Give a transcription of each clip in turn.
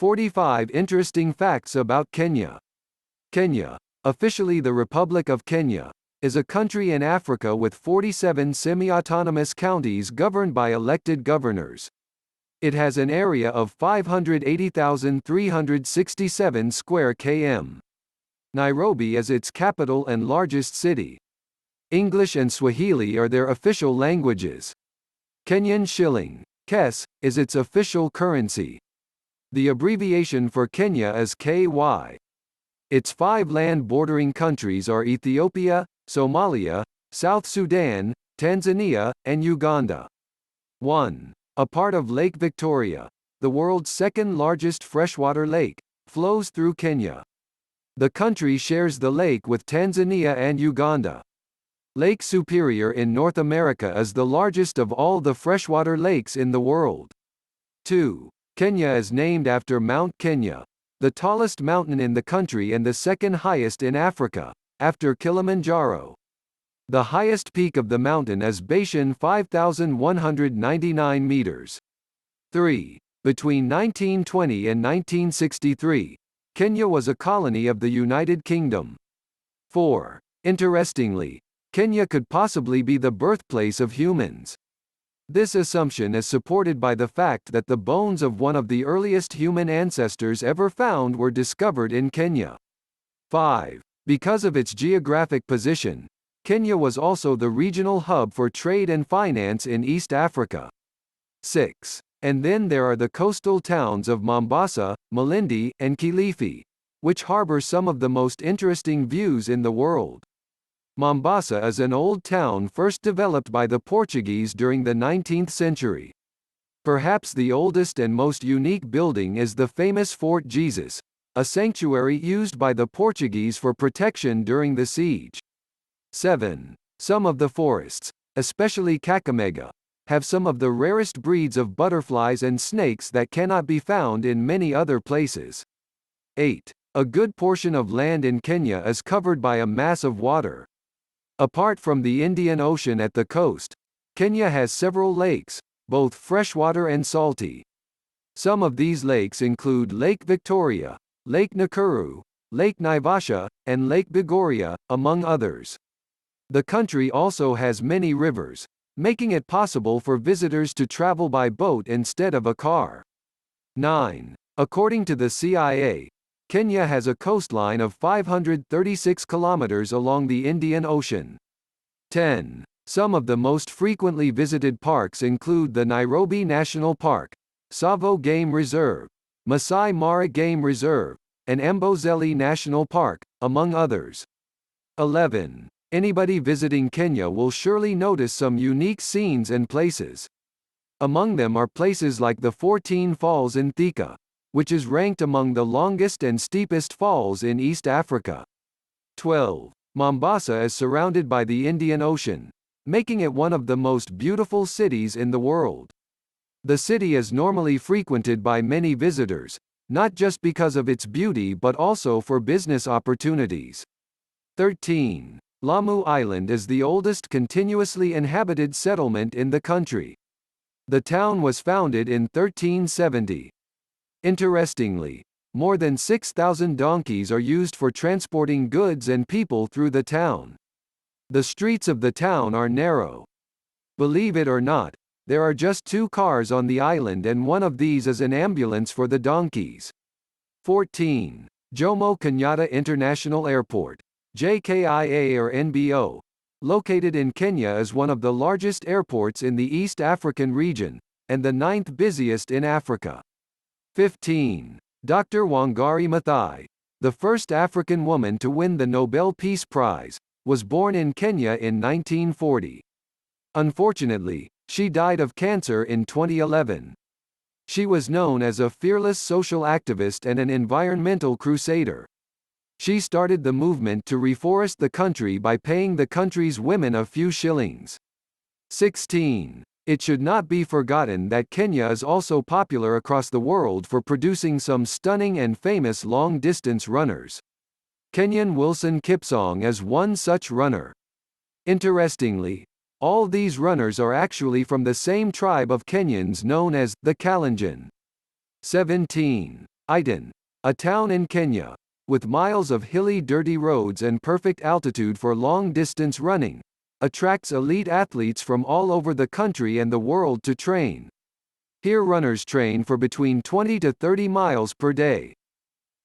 45 Interesting Facts about Kenya. Kenya, officially the Republic of Kenya, is a country in Africa with 47 semi-autonomous counties governed by elected governors. It has an area of 580,367 square km. Nairobi is its capital and largest city. English and Swahili are their official languages. Kenyan shilling, KES, is its official currency. The abbreviation for Kenya is KY. Its 5 land-bordering countries are Ethiopia, Somalia, South Sudan, Tanzania, and Uganda. 1. A part of Lake Victoria, the world's second-largest freshwater lake, flows through Kenya. The country shares the lake with Tanzania and Uganda. Lake Superior in North America is the largest of all the freshwater lakes in the world. 2. Kenya is named after Mount Kenya, the tallest mountain in the country and the second highest in Africa, after Kilimanjaro. The highest peak of the mountain is Bashan 5,199 meters. 3. Between 1920 and 1963, Kenya was a colony of the United Kingdom. 4. Interestingly, Kenya could possibly be the birthplace of humans. This assumption is supported by the fact that the bones of one of the earliest human ancestors ever found were discovered in Kenya. 5. Because of its geographic position, Kenya was also the regional hub for trade and finance in East Africa. 6. And then there are the coastal towns of Mombasa, Malindi, and Kilifi, which harbor some of the most interesting views in the world. Mombasa is an old town first developed by the Portuguese during the 19th century. Perhaps the oldest and most unique building is the famous Fort Jesus, a sanctuary used by the Portuguese for protection during the siege. 7. Some of the forests, especially Kakamega, have some of the rarest breeds of butterflies and snakes that cannot be found in many other places. 8. A good portion of land in Kenya is covered by a mass of water. Apart from the Indian Ocean at the coast, Kenya has several lakes, both freshwater and salty. Some of these lakes include Lake Victoria, Lake Nakuru, Lake Naivasha, and Lake Bogoria, among others. The country also has many rivers, making it possible for visitors to travel by boat instead of a car. 9. According to the CIA, Kenya has a coastline of 536 kilometers along the Indian Ocean. 10. Some of the most frequently visited parks include the Nairobi National Park, Tsavo Game Reserve, Masai Mara Game Reserve, and Amboseli National Park, among others. 11. Anybody visiting Kenya will surely notice some unique scenes and places. Among them are places like the 14 Falls in Thika, which is ranked among the longest and steepest falls in East Africa. 12. Mombasa is surrounded by the Indian Ocean, making it one of the most beautiful cities in the world. The city is normally frequented by many visitors, not just because of its beauty but also for business opportunities. 13. Lamu Island is the oldest continuously inhabited settlement in the country. The town was founded in 1370. Interestingly, more than 6,000 donkeys are used for transporting goods and people through the town. The streets of the town are narrow. Believe it or not, there are just 2 cars on the island and one of these is an ambulance for the donkeys. 14. Jomo Kenyatta International Airport, JKIA or NBO, located in Kenya, is one of the largest airports in the East African region, and the 9th busiest in Africa. 15. Dr. Wangari Mathai, the first African woman to win the Nobel Peace Prize, was born in Kenya in 1940. Unfortunately, she died of cancer in 2011. She was known as a fearless social activist and an environmental crusader. She started the movement to reforest the country by paying the country's women a few shillings. 16. It should not be forgotten that Kenya is also popular across the world for producing some stunning and famous long-distance runners. Kenyan Wilson Kipsang is one such runner. Interestingly, all these runners are actually from the same tribe of Kenyans known as the Kalenjin. 17. Iten, a town in Kenya, with miles of hilly dirty roads and perfect altitude for long-distance running, attracts elite athletes from all over the country and the world to train. Here runners train for between 20 to 30 miles per day.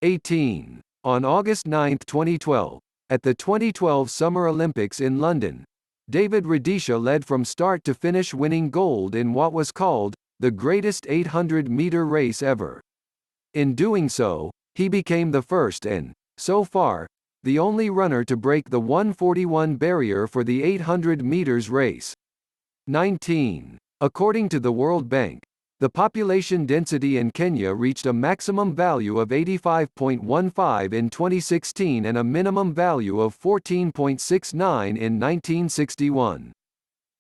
18. On August 9, 2012, at the 2012 Summer Olympics in London, David Rudisha led from start to finish, winning gold in what was called the greatest 800-meter race ever. In doing so, he became the first and, so far, the only runner to break the 1:41 barrier for the 800 meters race. 19. According to the World Bank, the population density in Kenya reached a maximum value of 85.15 in 2016 and a minimum value of 14.69 in 1961.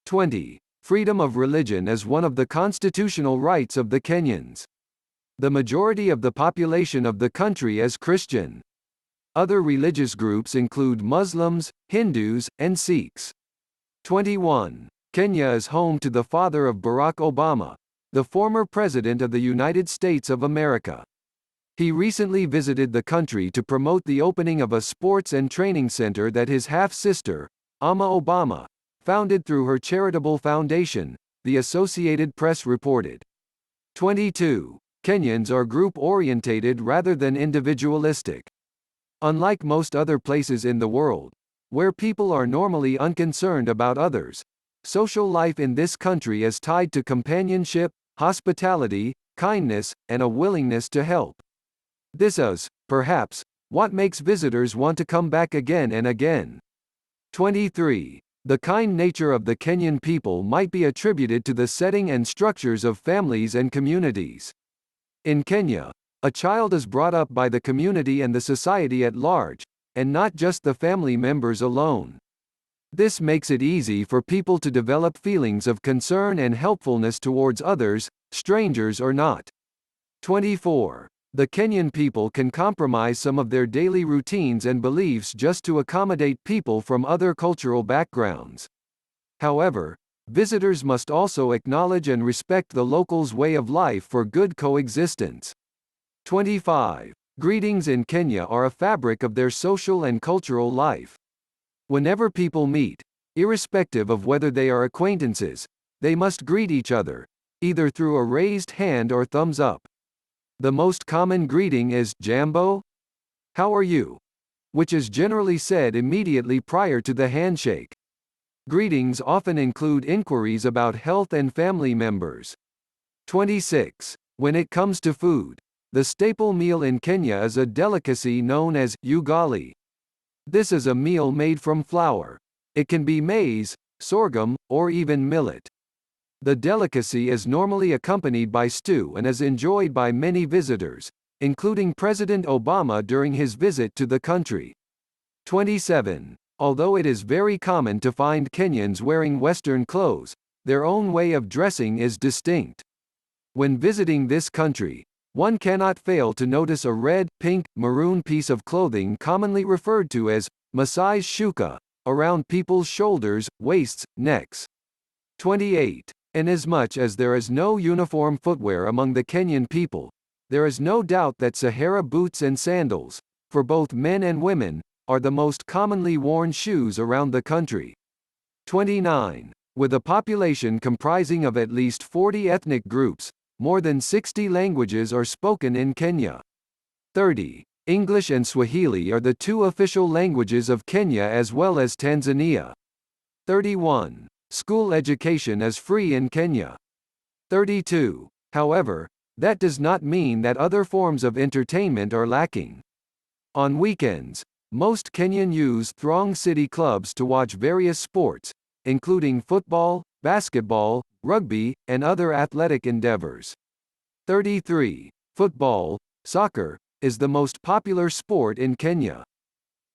20. Freedom of religion is one of the constitutional rights of the Kenyans. The majority of the population of the country is Christian. Other religious groups include Muslims, Hindus, and Sikhs. 21. Kenya is home to the father of Barack Obama, the former President of the United States of America. He recently visited the country to promote the opening of a sports and training center that his half-sister, Ama Obama, founded through her charitable foundation, the Associated Press reported. 22. Kenyans are group-orientated rather than individualistic. Unlike most other places in the world, where people are normally unconcerned about others, social life in this country is tied to companionship, hospitality, kindness, and a willingness to help. This is, perhaps, what makes visitors want to come back again and again. 23. The kind nature of the Kenyan people might be attributed to the setting and structures of families and communities. In Kenya, a child is brought up by the community and the society at large, and not just the family members alone. This makes it easy for people to develop feelings of concern and helpfulness towards others, strangers or not. 24. The Kenyan people can compromise some of their daily routines and beliefs just to accommodate people from other cultural backgrounds. However, visitors must also acknowledge and respect the locals' way of life for good coexistence. 25. Greetings in Kenya are a fabric of their social and cultural life. Whenever people meet, irrespective of whether they are acquaintances, they must greet each other, either through a raised hand or thumbs up. The most common greeting is, "Jambo? How are you?" which is generally said immediately prior to the handshake. Greetings often include inquiries about health and family members. 26. When it comes to food, the staple meal in Kenya is a delicacy known as ugali. This is a meal made from flour. It can be maize, sorghum, or even millet. The delicacy is normally accompanied by stew and is enjoyed by many visitors, including President Obama during his visit to the country. 27. Although it is very common to find Kenyans wearing Western clothes, their own way of dressing is distinct. When visiting this country, one cannot fail to notice a red, pink, maroon piece of clothing commonly referred to as Maasai's shuka, around people's shoulders, waists, necks. 28. Inasmuch as there is no uniform footwear among the Kenyan people, there is no doubt that Sahara boots and sandals, for both men and women, are the most commonly worn shoes around the country. 29. With a population comprising of at least 40 ethnic groups, more than 60 languages are spoken in Kenya. 30. English and Swahili are the two official languages of Kenya as well as Tanzania. 31. School education is free in Kenya. 32. However, that does not mean that other forms of entertainment are lacking. On weekends, most Kenyan youths throng city clubs to watch various sports, including football, basketball, rugby, and other athletic endeavors. 33. Football, soccer, is the most popular sport in Kenya.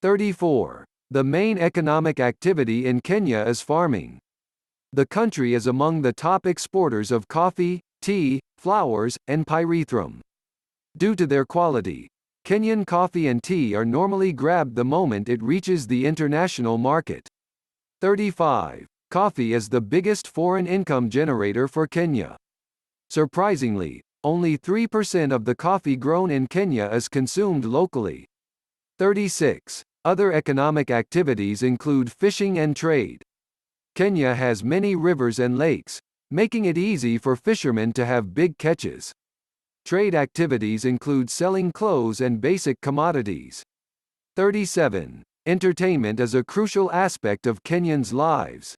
34. The main economic activity in Kenya is farming. The country is among the top exporters of coffee, tea, flowers, and pyrethrum. Due to their quality, Kenyan coffee and tea are normally grabbed the moment it reaches the international market. 35. Coffee is the biggest foreign income generator for Kenya. Surprisingly, Only 3% of the coffee grown in Kenya is consumed locally. 36. Other economic activities include fishing and trade. Kenya has many rivers and lakes, making it easy for fishermen to have big catches. Trade activities include selling clothes and basic commodities. 37. Entertainment is a crucial aspect of Kenyans' lives.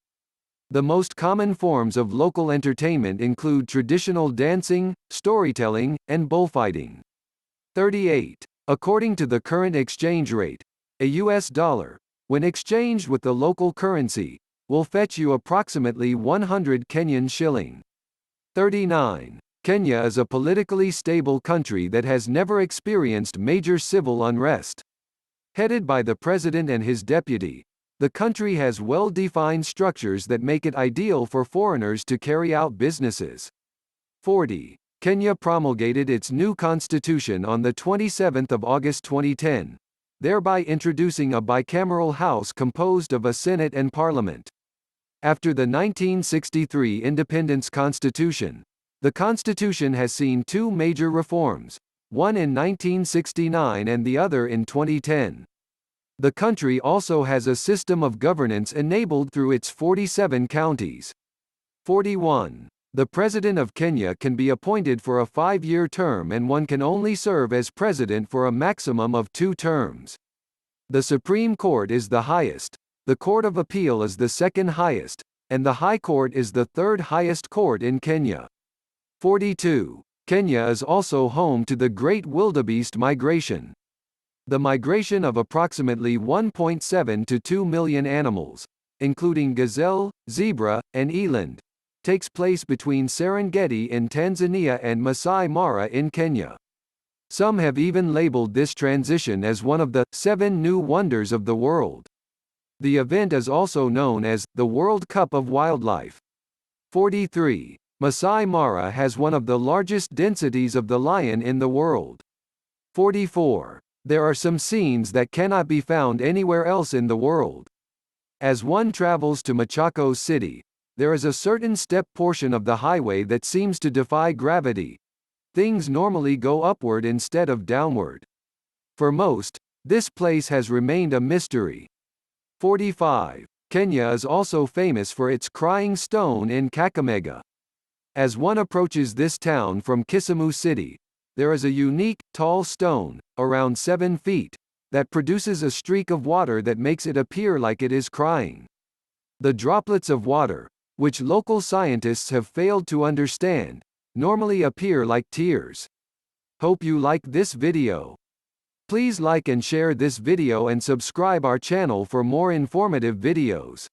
The most common forms of local entertainment include traditional dancing, storytelling, and bullfighting. 38. According to the current exchange rate, a US dollar, when exchanged with the local currency, will fetch you approximately 100 Kenyan shilling. 39. Kenya is a politically stable country that has never experienced major civil unrest. Headed by the president and his deputy, the country has well-defined structures that make it ideal for foreigners to carry out businesses. 40. Kenya promulgated its new constitution on the 27th of August 2010, thereby introducing a bicameral house composed of a Senate and Parliament. After the 1963 Independence Constitution, the constitution has seen two major reforms, one in 1969 and the other in 2010. The country also has a system of governance enabled through its 47 counties. 41. The President of Kenya can be appointed for a 5-year term and one can only serve as president for a maximum of 2 terms. The Supreme Court is the highest, the Court of Appeal is the second highest, and the High Court is the third highest court in Kenya. 42. Kenya is also home to the Great Wildebeest Migration. The migration of approximately 1.7 to 2 million animals, including gazelle, zebra, and eland, takes place between Serengeti in Tanzania and Masai Mara in Kenya. Some have even labeled this transition as one of the 7 new wonders of the world. The event is also known as the World Cup of Wildlife. 43. Masai Mara has one of the largest densities of the lion in the world. 44. There are some scenes that cannot be found anywhere else in the world. As one travels to Machakos City, there is a certain step portion of the highway that seems to defy gravity. Things normally go upward instead of downward. For most, this place has remained a mystery. 45. Kenya is also famous for its crying stone in Kakamega. As one approaches this town from Kisumu City, there is a unique, tall stone, around 7 feet, that produces a streak of water that makes it appear like it is crying. The droplets of water, which local scientists have failed to understand, normally appear like tears. Hope you like this video. Please like and share this video and subscribe our channel for more informative videos.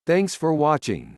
Thanks for watching.